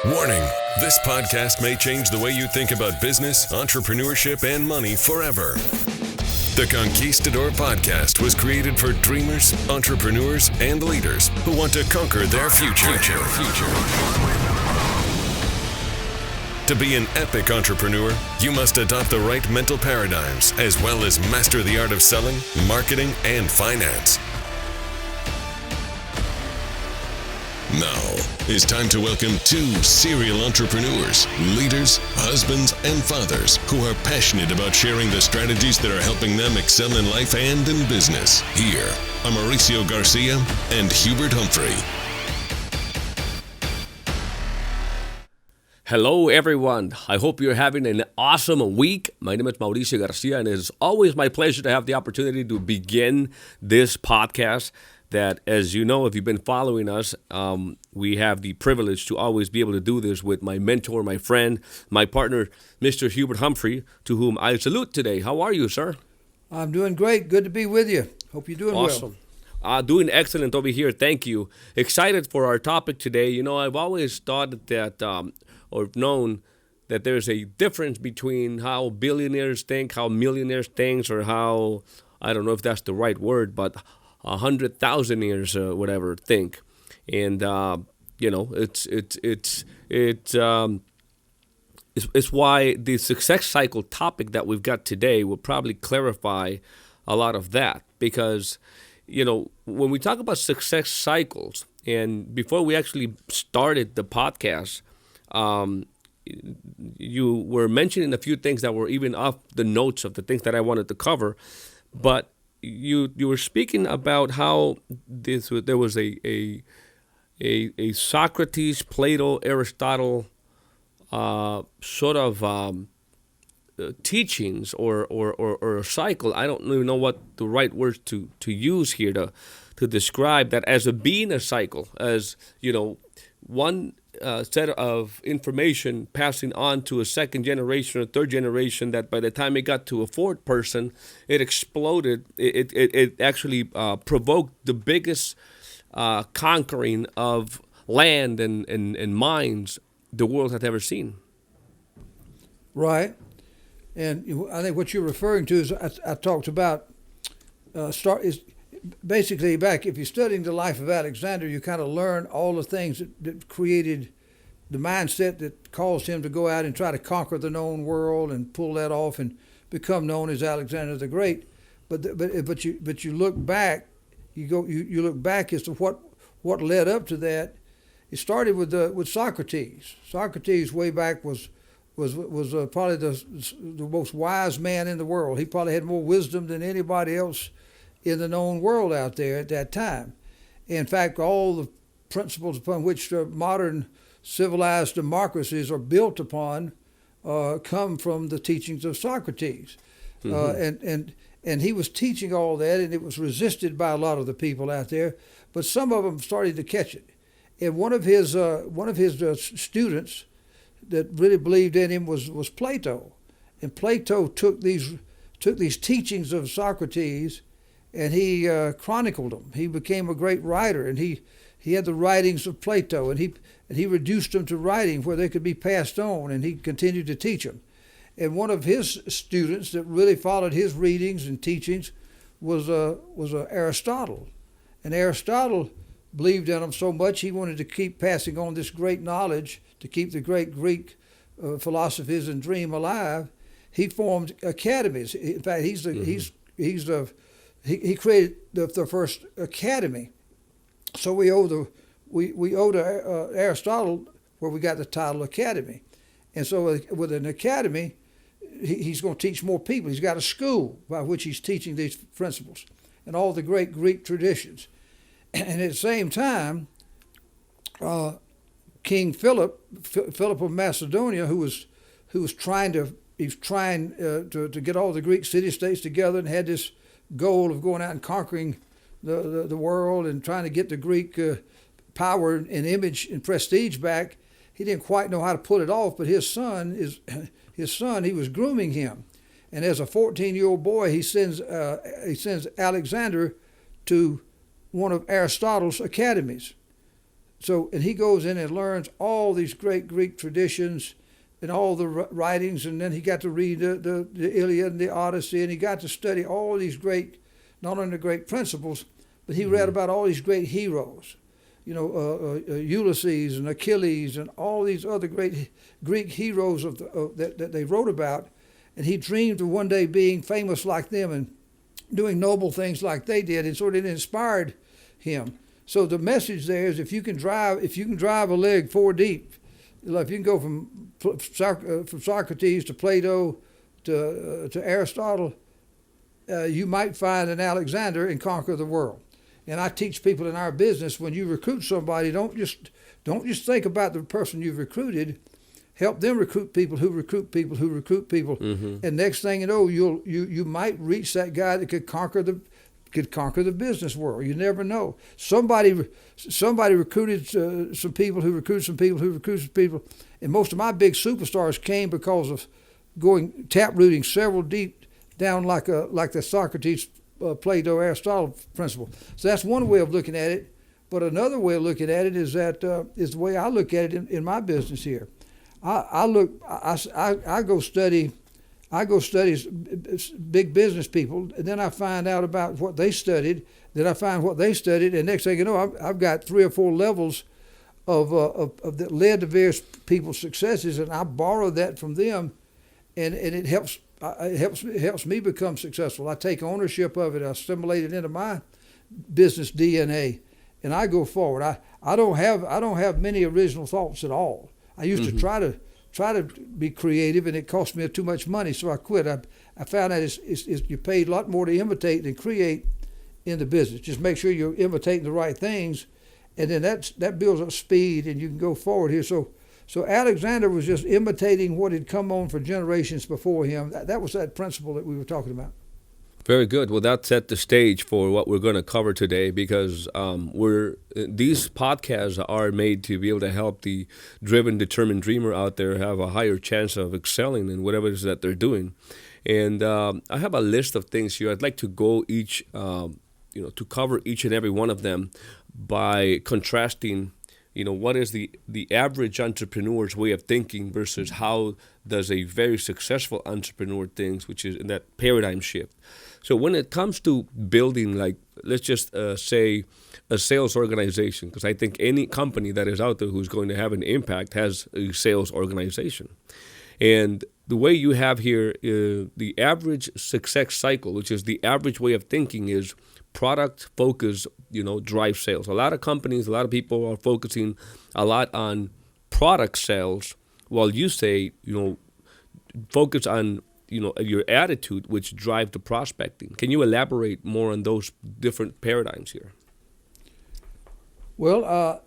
Warning, this podcast may change the way you think about business, entrepreneurship, and money forever. The Conquistador Podcast was created for dreamers, entrepreneurs, and leaders who want to conquer their future. To be an epic entrepreneur, you must adopt the right mental paradigms as well as master the art of selling, marketing, and finance. Now, it's time to welcome two serial entrepreneurs, leaders, husbands, and fathers who are passionate about sharing the strategies that are helping them excel in life and in business. Here are Mauricio Garcia and Hubert Humphrey. Hello, everyone. I hope you're having an awesome week. My name is Mauricio Garcia, and it is always my pleasure to have the opportunity to begin this podcast that, as you know, if you've been following us, we have the privilege to always be able to do this with my mentor, my friend, my partner, Mr. Hubert Humphrey, to whom I salute today. How are you, sir? I'm doing great. Good to be with you. Hope you're doing awesome. well. Doing excellent over here. Thank you. Excited for our topic today. You know, I've always thought that, or known that there's a difference between how billionaires think, how millionaires think, or how, I don't know if that's the right word, but 100,000 years, whatever, think. And, you know, it's why the success cycle topic that we've got today will probably clarify a lot of that. Because, you know, when we talk about success cycles, and before we actually started the podcast, you were mentioning a few things that were even off the notes of the things that I wanted to cover, but you were speaking about how there was a Socrates, Plato, Aristotle sort of teachings or a cycle. I don't even know what the right words to use here to describe that as being a cycle, as, you know, one set of information passing on to a second generation or third generation, that by the time it got to a fourth person, it exploded. It actually provoked the biggest conquering of land and mines the world had ever seen. Right. And I think what you're referring to is I talked about is basically back, if you're studying the life of Alexander, you kind of learn all the things that created the mindset that caused him to go out and try to conquer the known world and pull that off and become known as Alexander the Great. But you look back, you look back as to what led up to that. It started with Socrates. Socrates way back was probably the most wise man in the world. He probably had more wisdom than anybody else in the known world out there at that time. In fact, all the principles upon which modern civilized democracies are built upon come from the teachings of Socrates. Mm-hmm. And he was teaching all that, and it was resisted by a lot of the people out there, but some of them started to catch it. And one of his students that really believed in him was Plato. And Plato took these teachings of Socrates and he chronicled them. He became a great writer, and he had the writings of Plato, and he reduced them to writing where they could be passed on, and he continued to teach them. And one of his students that really followed his readings and teachings was Aristotle. And Aristotle believed in him so much he wanted to keep passing on this great knowledge, to keep the great Greek philosophies and dream alive. He formed academies. In fact, he created the first academy. So we owe to Aristotle where we got the title academy. And so with an academy, he's going to teach more people. He's got a school by which he's teaching these principles and all the great Greek traditions. And at the same time, King Philip of Macedonia, who was trying to get all the Greek city-states together and had this goal of going out and conquering the world and trying to get the Greek power and image and prestige back. He didn't quite know how to pull it off, but his son, he was grooming him. And as a 14-year-old boy, he sends Alexander to one of Aristotle's academies. and he goes in and learns all these great Greek traditions and all the writings, and then he got to read the Iliad and the Odyssey, and he got to study all these great, not only the great principles, but he read about all these great heroes, Ulysses and Achilles and all these other great Greek heroes that they wrote about, and he dreamed of one day being famous like them and doing noble things like they did, and so it inspired him. So the message there is, if you can drive a leg 4 deep, if you can go from Socrates to Plato to Aristotle, you might find an Alexander and conquer the world. And I teach people in our business, when you recruit somebody, don't just think about the person you've recruited. Help them recruit people who recruit people who recruit people. Mm-hmm. And next thing you know, you might reach that guy that could conquer the business world. You never know. Somebody recruited some people who recruited some people who recruited some people. And most of my big superstars came because of going taprooting several deep down like the Socrates, Plato, Aristotle principle. So that's one way of looking at it. But another way of looking at it is the way I look at it in my business here. I go study big business people, and then I find out about what they studied. Then I find what they studied, and next thing you know, I've got 3 or 4 levels of that led to various people's successes, and I borrow that from them, and it helps me become successful. I take ownership of it. I assimilate it into my business DNA, and I go forward. I don't have many original thoughts at all. I used to try to be creative, and it cost me too much money, so I quit. I found that you're paid a lot more to imitate than create in the business. Just make sure you're imitating the right things, and then that builds up speed, and you can go forward here. So Alexander was just imitating what had come on for generations before him. That was that principle that we were talking about. Very good. Well, that set the stage for what we're going to cover today, because these podcasts are made to be able to help the driven, determined dreamer out there have a higher chance of excelling in whatever it is that they're doing. And I have a list of things here. I'd like to go to cover each and every one of them by contrasting, what is the average entrepreneur's way of thinking versus how does a very successful entrepreneur thinks, which is in that paradigm shift. So when it comes to building, like, let's just say a sales organization, because I think any company that is out there who's going to have an impact has a sales organization. And the way you have here, the average success cycle, which is the average way of thinking, is product focus, drive sales. A lot of companies, a lot of people are focusing a lot on product sales, while you say, focus on your attitude, which drive the prospecting. Can you elaborate more on those different paradigms here? Well,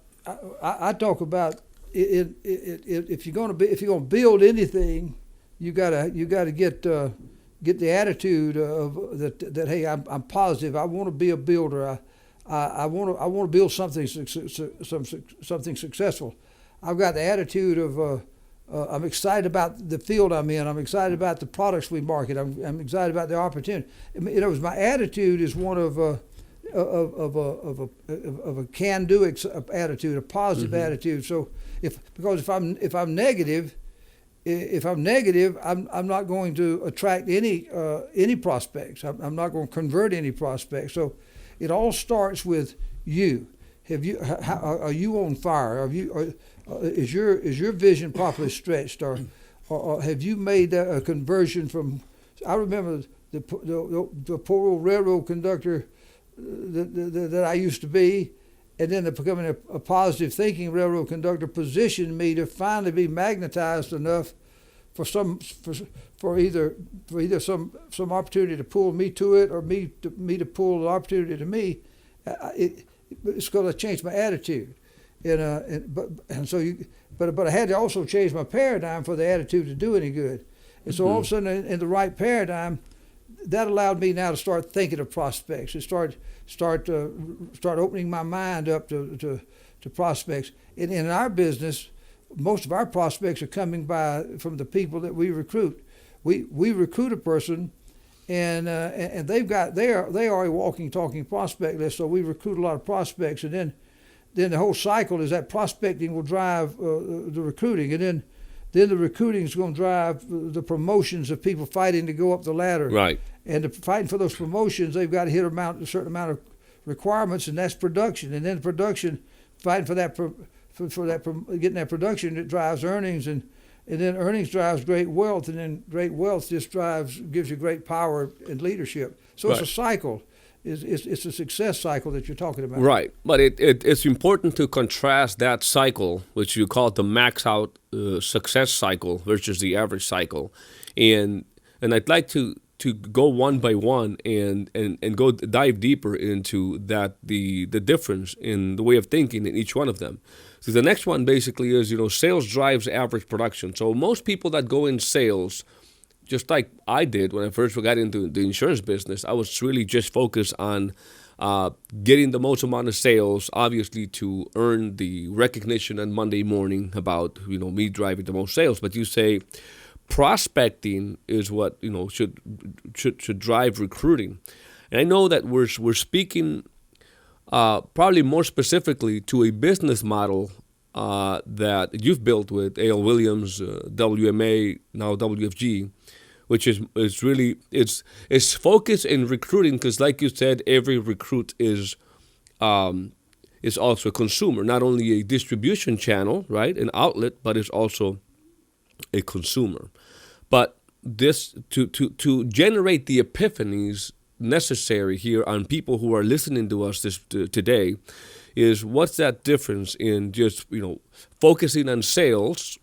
I talk about if you're going to build anything, you gotta get the attitude of that. Hey, I'm positive. I want to be a builder. I want to build something successful. I've got the attitude of I'm excited about the field I'm in. I'm excited about the products we market. I'm excited about the opportunity. My attitude is one of a can-do attitude, a positive attitude. So if I'm negative, I'm not going to attract any prospects. I'm not going to convert any prospects. So it all starts with you. Are you on fire? Is your vision properly stretched, or have you made a conversion from? I remember the poor old railroad conductor that I used to be, and then becoming a positive thinking railroad conductor positioned me to finally be magnetized enough for either some opportunity to pull me to it, or me to pull the opportunity to me. It's going to change my attitude. But I had to also change my paradigm for the attitude to do any good. And so all of a sudden, in the right paradigm, that allowed me now to start thinking of prospects, and start opening my mind up to prospects. In our business, most of our prospects are coming from the people that we recruit. We recruit a person, and they are a walking, talking prospect list. So we recruit a lot of prospects, and then then the whole cycle is that prospecting will drive the recruiting, and then the recruiting is going to drive the promotions of people fighting to go up the ladder. Right. And fighting for those promotions, they've got to hit a certain amount of requirements, and that's production. And then production, fighting for that, getting that production, it drives earnings, and then earnings drives great wealth, and then great wealth just gives you great power and leadership. So it's a cycle. It's a success cycle that you're talking about. Right, but it's important to contrast that cycle, which you call the max out success cycle versus the average cycle, and I'd like to go one by one and go dive deeper into that the difference in the way of thinking in each one of them. So the next one basically is, sales drives average production. So most people that go in sales, just like I did when I first got into the insurance business, I was really just focused on getting the most amount of sales, obviously to earn the recognition on Monday morning about me driving the most sales. But you say prospecting is what should drive recruiting, and I know that we're speaking probably more specifically to a business model that you've built with A.L. Williams, WMA, now WFG, which is really it's focused in recruiting, because like you said, every recruit is also a consumer, not only a distribution channel, right, an outlet, but it's also a consumer. But this to generate the epiphanies necessary here on people who are listening to us today is, what's that difference in just focusing on sales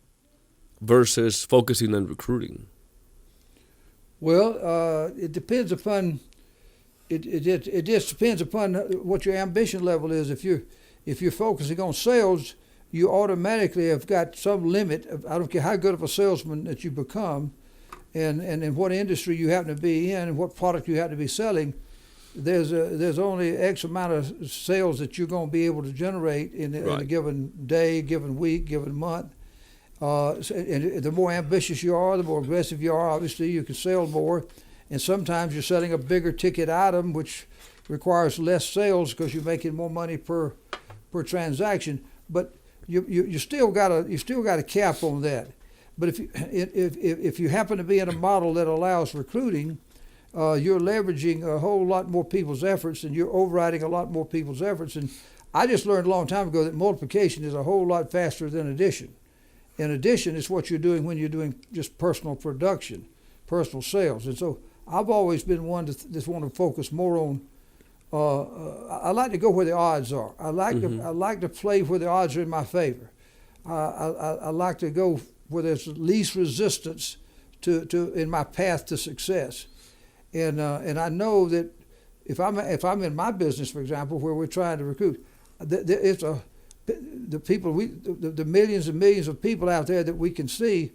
versus focusing on recruiting? Well, it depends upon it just depends upon what your ambition level is. If you're focusing on sales, you automatically have got some limit. I don't care how good of a salesman that you become, and in what industry you happen to be in, and what product you happen to be selling. There's only X amount of sales that you're going to be able to generate in a given day, given week, given month. And the more ambitious you are, the more aggressive you are, obviously you can sell more. And sometimes you're selling a bigger ticket item, which requires less sales because you're making more money per transaction. But you still got a cap on that. But if you happen to be in a model that allows recruiting, you're leveraging a whole lot more people's efforts, and you're overriding a lot more people's efforts. And I just learned a long time ago that multiplication is a whole lot faster than addition. And addition is what you're doing when you're doing just personal production, personal sales. And so I've always been one to just want to focus more on. I like to go where the odds are. I like to play where the odds are in my favor. I like to go where there's least resistance to in my path to success. And I know that if I'm in my business, for example, where we're trying to recruit, the millions and millions of people out there that we can see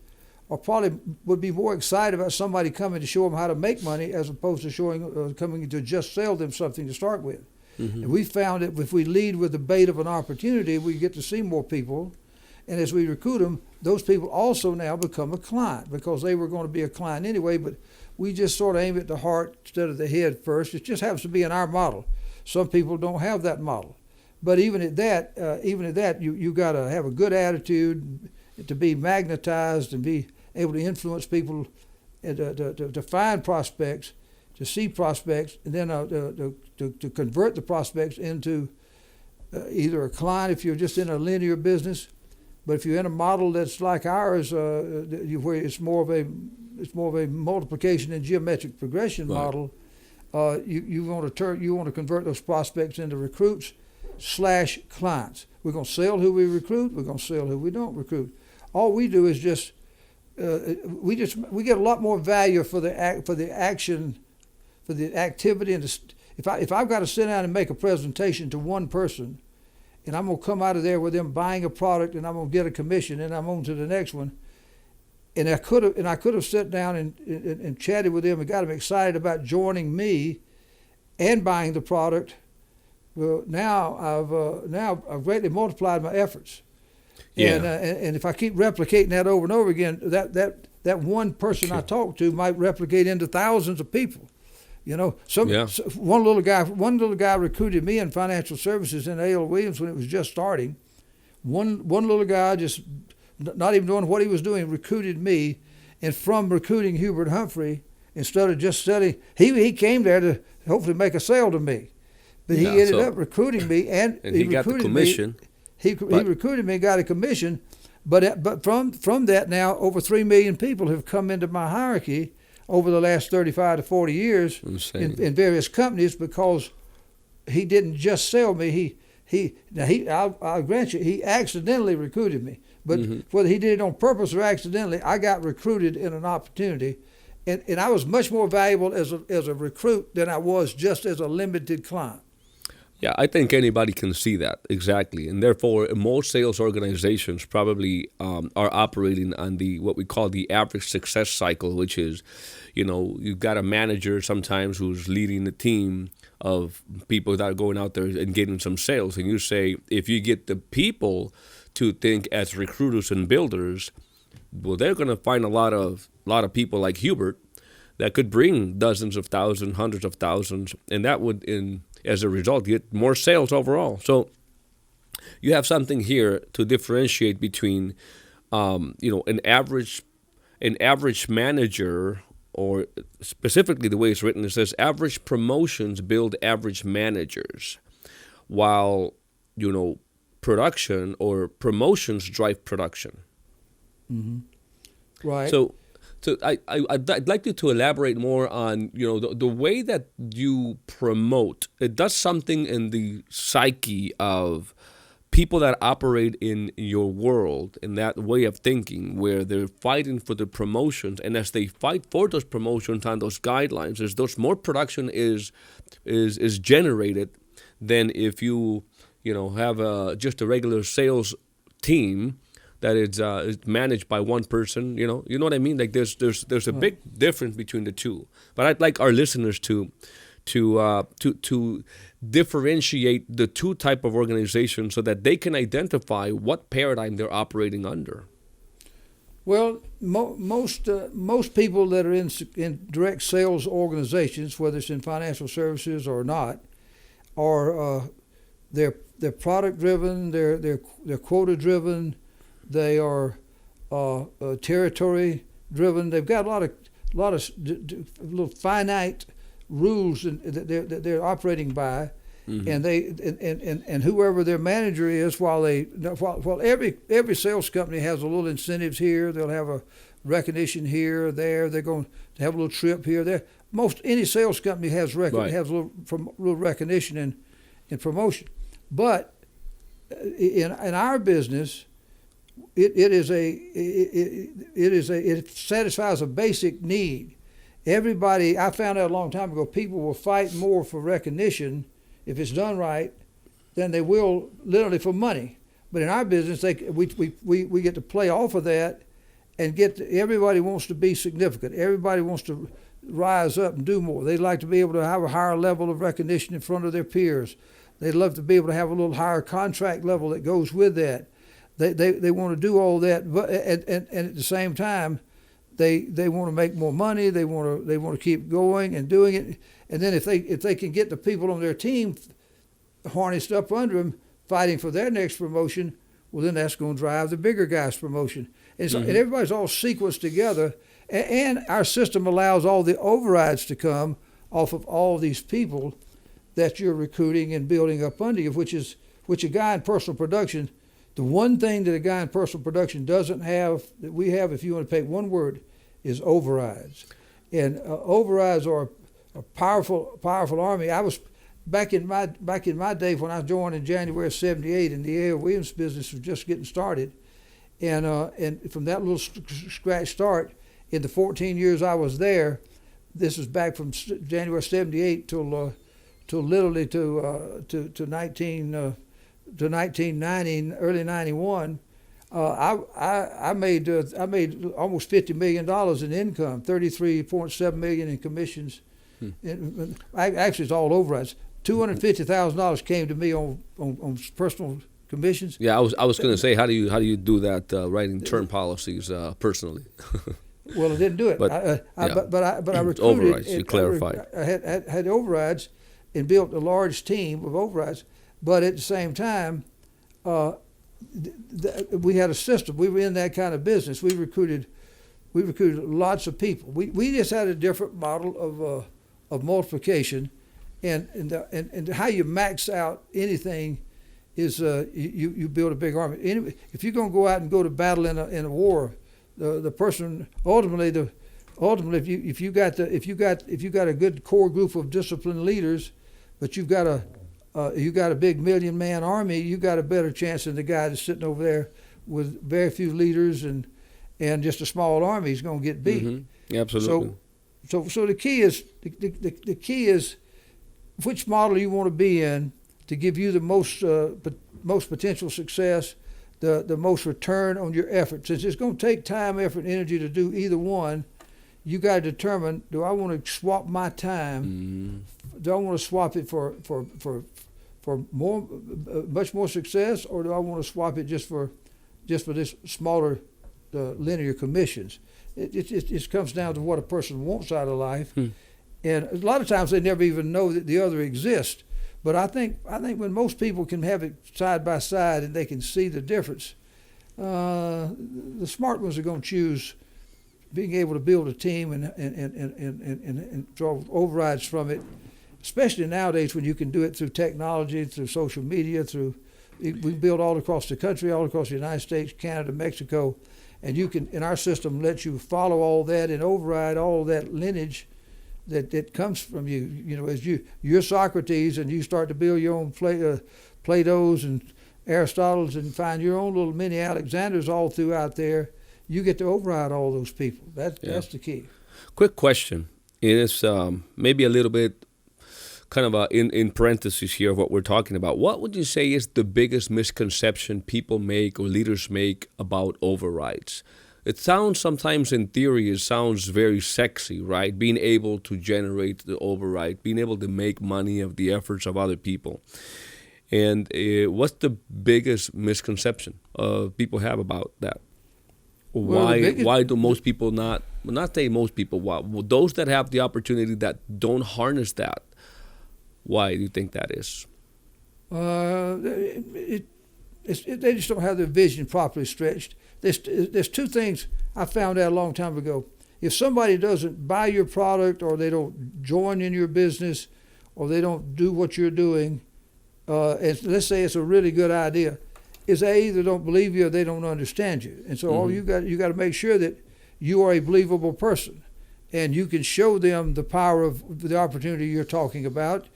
would be more excited about somebody coming to show them how to make money as opposed to coming to just sell them something to start with. Mm-hmm. And we found that if we lead with the bait of an opportunity, we get to see more people. And as we recruit them, those people also now become a client, because they were going to be a client anyway, but we just sort of aim at the heart instead of the head first. It just happens to be in our model. Some people don't have that model. But even at that, you got to have a good attitude to be magnetized and be able to influence people to find prospects, to see prospects, and then to convert the prospects into either a client if you're just in a linear business. But if you're in a model that's like ours, where it's more of a multiplication and geometric progression model, you want to convert those prospects into recruits / clients. We're going to sell who we recruit. We're going to sell who we don't recruit. All we do is just we get a lot more value for the action, for the activity. And if I've got to sit down and make a presentation to one person, and I'm going to come out of there with them buying a product, and I'm going to get a commission, and I'm on to the next one. And I could have sat down and chatted with them and got them excited about joining me and buying the product. Well, now I've greatly multiplied my efforts. Yeah. And if I keep replicating that over and over again, that one person I talk to might replicate into thousands of people. You know, Yeah. one little guy recruited me in financial services in A.L. Williams when it was just starting. One little guy, just not even knowing what he was doing, recruited me, and from recruiting Hubert Humphrey, instead of just selling, he came there to hopefully make a sale to me, but he ended up recruiting me, and he got the commission. He recruited me, got a commission, but from that now over 3 million people have come into my hierarchy over the last 35 to 40 years in various companies, because he didn't just sell me. I'll grant you, he accidentally recruited me. But whether he did it on purpose or accidentally, I got recruited in an opportunity, and I was much more valuable as a recruit than I was just as a limited client. Yeah, I think anybody can see that, exactly. And therefore, most sales organizations probably are operating on what we call the average success cycle, which is, you've got a manager sometimes who's leading the team of people that are going out there and getting some sales. And you say, if you get the people to think as recruiters and builders, well, they're going to find a lot of people like Hubert that could bring dozens of thousands, hundreds of thousands, and that would, as a result, get more sales overall. So you have something here to differentiate between, an average manager, or specifically the way it's written, it says average promotions build average managers, while, production or promotions drive production. Mm-hmm. Right. So I'd like you to elaborate more on, the way that you promote. It does something in the psyche of people that operate in your world, in that way of thinking, where they're fighting for the promotions, and as they fight for those promotions on those guidelines, as those more production is generated than if you have just a regular sales team that is managed by one person. You know what I mean? Like there's a big difference between the two. But I'd like our listeners to differentiate the two type of organizations so that they can identify what paradigm they're operating under. Well, most people that are in direct sales organizations, whether it's in financial services or not, are they're product driven, they're quota driven, they are territory driven. They've got a lot of little finite rules that they're operating by, mm-hmm. and whoever their manager is, while every sales company has a little incentives here, they'll have a recognition here or there. They're going to have a little trip here or there. Any sales company has has a little recognition and promotion, but in our business, it satisfies a basic need. Everybody, I found out a long time ago, people will fight more for recognition if it's done right than they will literally for money. But in our business, we get to play off of that and everybody wants to be significant. Everybody wants to rise up and do more. They'd like to be able to have a higher level of recognition in front of their peers. They'd love to be able to have a little higher contract level that goes with that. They want to do all that, but and at the same time, they want to make more money. They want to keep going and doing it. And then if they can get the people on their team harnessed up under them, fighting for their next promotion, well, then that's going to drive the bigger guy's promotion. And so, mm-hmm. and everybody's all sequenced together. And our system allows all the overrides to come off of all these people that you're recruiting and building up under you, which a guy in personal production. The one thing that a guy in personal production doesn't have, that we have, if you want to take one word, is overrides. And overrides are a powerful army. I was back in my day when I joined in January of '78, and the A.L. Williams business was just getting started. And from that little scratch start, in the 14 years I was there, this was back from January '78 till literally to 1990, early '91, I made almost $50 million in income, $33.7 million in commissions. Actually, it's all overrides. $250,000 came to me on personal commissions. Yeah, I was going to say, how do you do that writing term policies personally? Well, I didn't do it. But I recruited. overrides. You clarified. I had overrides and built a large team of overrides. But at the same time, we had a system. We were in that kind of business. We recruited lots of people. We just had a different model of multiplication, and how you max out anything is you build a big army. Anyway, if you're going to go out and go to battle in a war, the person ultimately if you got a good core group of disciplined leaders, but you got a big 1 million man army, you got a better chance than the guy that's sitting over there with very few leaders and just a small army. He's going to get beat. Mm-hmm. Absolutely. So the key is which model you want to be in to give you the most potential success, the most return on your effort. Since it's going to take time, effort, and energy to do either one, you got to determine: do I want to swap my time? Mm-hmm. Do I want to swap it for more, much more success, or do I want to swap it just for this smaller linear commissions? It comes down to what a person wants out of life, and a lot of times they never even know that the other exists. But I think when most people can have it side by side and they can see the difference, the smart ones are going to choose being able to build a team and draw overrides from it, especially nowadays when you can do it through technology, through social media, we build all across the country, all across the United States, Canada, Mexico, and you can, in our system, let you follow all that and override all that lineage that comes from you. You know, as you're Socrates and you start to build your own Plato's and Aristotle's and find your own little mini Alexanders all throughout there, you get to override all those people. That's the key. Quick question. It is maybe a little bit kind of in parentheses here of what we're talking about. What would you say is the biggest misconception people make or leaders make about overrides? It sounds sometimes in theory, it sounds very sexy, right? Being able to generate the override, being able to make money of the efforts of other people. And what's the biggest misconception people have about that? Why do most people not say most people, those that have the opportunity that don't harness that, why do you think that is? They just don't have their vision properly stretched. There's two things I found out a long time ago. If somebody doesn't buy your product, or they don't join in your business, or they don't do what you're doing, and let's say it's a really good idea, is they either don't believe you or they don't understand you. And so all you got to make sure that you are a believable person, and you can show them the power of the opportunity you're talking about.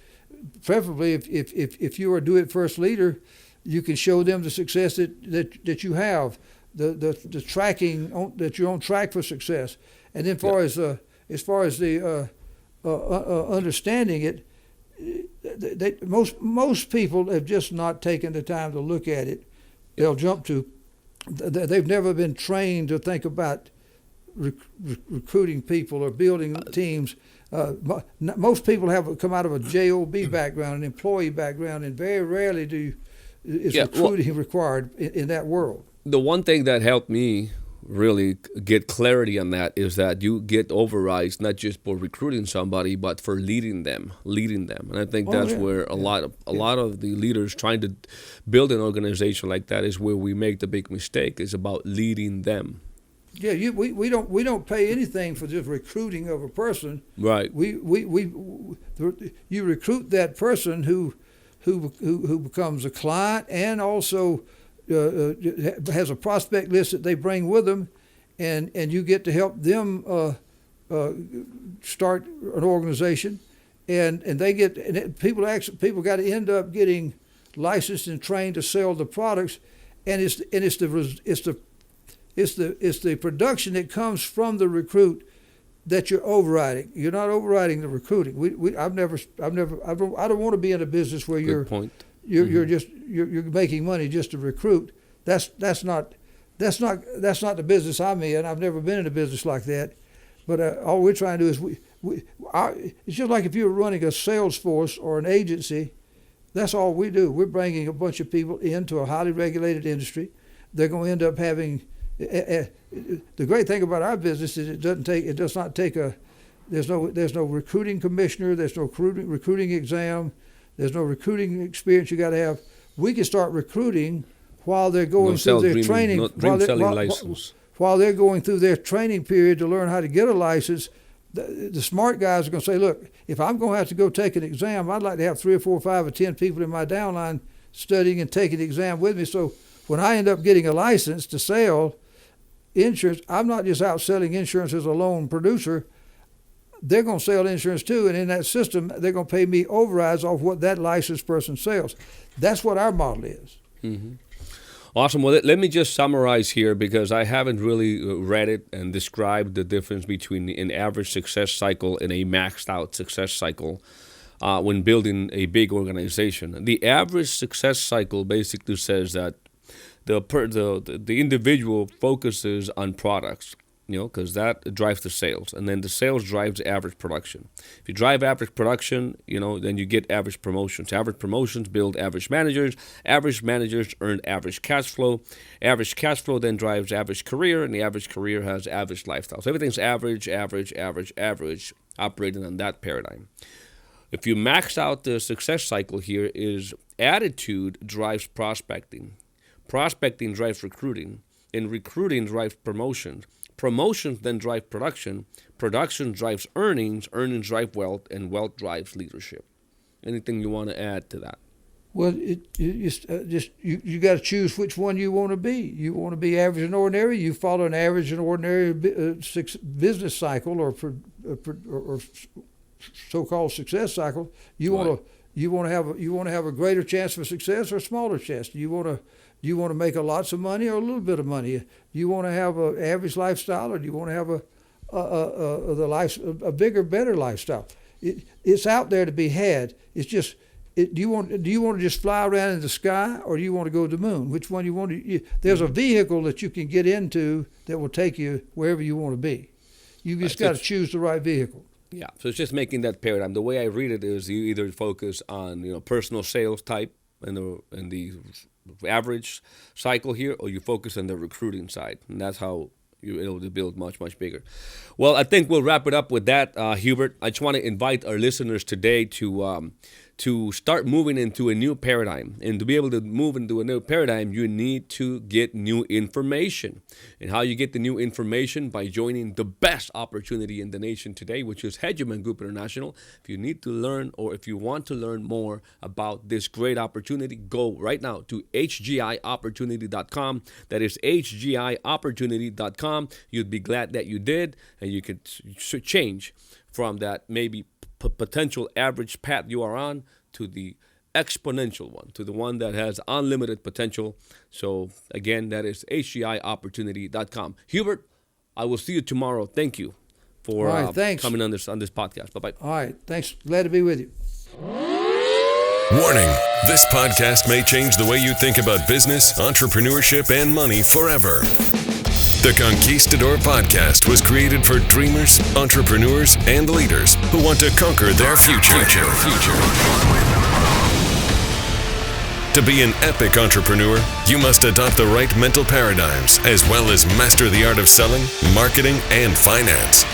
Preferably, if you are a do-it-first leader, you can show them the success that you have, the tracking that you're on track for success. And then as far as the understanding it, most people have just not taken the time to look at it. They'll jump to. They've never been trained to think about recruiting people or building teams. Most people have come out of a job background, an employee background, and very rarely is recruiting required in that world. The one thing that helped me really get clarity on that is that you get overrides not just for recruiting somebody, but for leading them. And I think that's where a lot of the leaders trying to build an organization like that is where we make the big mistake. Is about leading them. Yeah, we don't pay anything for just recruiting of a person. Right. You recruit that person who becomes a client, and also has a prospect list that they bring with them, and you get to help them start an organization, and they get, and people got to end up getting licensed and trained to sell the products, and it's the production that comes from the recruit that you're overriding. You're not overriding the recruiting. I don't want to be in a business where you're making money just to recruit. That's not the business I'm in. I've never been in a business like that. But all we're trying to do is it's just like if you were running a sales force or an agency. That's all we do. We're bringing a bunch of people into a highly regulated industry. They're going to end up having The great thing about our business is there's no recruiting commissioner, there's no recruiting exam, there's no recruiting experience you got to have. We can start recruiting while they're going through their training. While they're going through their training period to learn how to get a license, the smart guys are going to say, look, if I'm going to have to go take an exam, I'd like to have 3 or 4 or 5 or 10 people in my downline studying and taking the exam with me. So when I end up getting a license to sell insurance, I'm not just out selling insurance as a lone producer. They're going to sell insurance too, and in that system, they're going to pay me overrides off what that licensed person sells. That's what our model is. Mm-hmm. Awesome. Well, let me just summarize here because I haven't really read it and described the difference between an average success cycle and a maxed out success cycle when building a big organization. The average success cycle basically says that the individual focuses on products, because that drives the sales, and then the sales drives average production. If you drive average production, then you get average promotions. Average promotions build average managers. Average managers earn average cash flow. Average cash flow then drives average career, and the average career has average lifestyle. So everything's average, operating on that paradigm. If you max out the success cycle here is attitude drives prospecting. Prospecting drives recruiting, and recruiting drives promotions. Promotions then drive production. Production drives earnings. Earnings drive wealth, and wealth drives leadership. Anything you want to add to that? Well, you got to choose which one you want to be. You want to be average and ordinary. You follow an average and ordinary business cycle or so-called success cycle. You want to have a greater chance for success or a smaller chance. You want to make lots of money or a little bit of money? You want to have an average lifestyle, or do you want to have a bigger, better lifestyle? It's out there to be had. It's just, do you want to just fly around in the sky, or do you want to go to the moon? Which one you want to? There's a vehicle that you can get into that will take you wherever you want to be. You just got to choose the right vehicle. Yeah, so it's just making that paradigm. The way I read it is you either focus on personal sales type and the average cycle here, or you focus on the recruiting side, and that's how you're able to build much, much bigger. Well, I think we'll wrap it up with that, Hubert. I just want to invite our listeners today to start moving into a new paradigm. And to be able to move into a new paradigm, you need to get new information. And how you get the new information? By joining the best opportunity in the nation today, which is Hegemon Group International. If you need to learn, or if you want to learn more about this great opportunity, go right now to hgiopportunity.com. That is hgiopportunity.com. You'd be glad that you did, and you could change from that maybe potential average path you are on to the exponential one, to the one that has unlimited potential. So again, that is hgiopportunity.com. Hubert, I will see you tomorrow. Thank you for coming on this podcast. Bye-bye. All right. Thanks. Glad to be with you. Warning, this podcast may change the way you think about business, entrepreneurship, and money forever. The Conquistador Podcast was created for dreamers, entrepreneurs, and leaders who want to conquer their future. To be an epic entrepreneur, you must adopt the right mental paradigms as well as master the art of selling, marketing, and finance.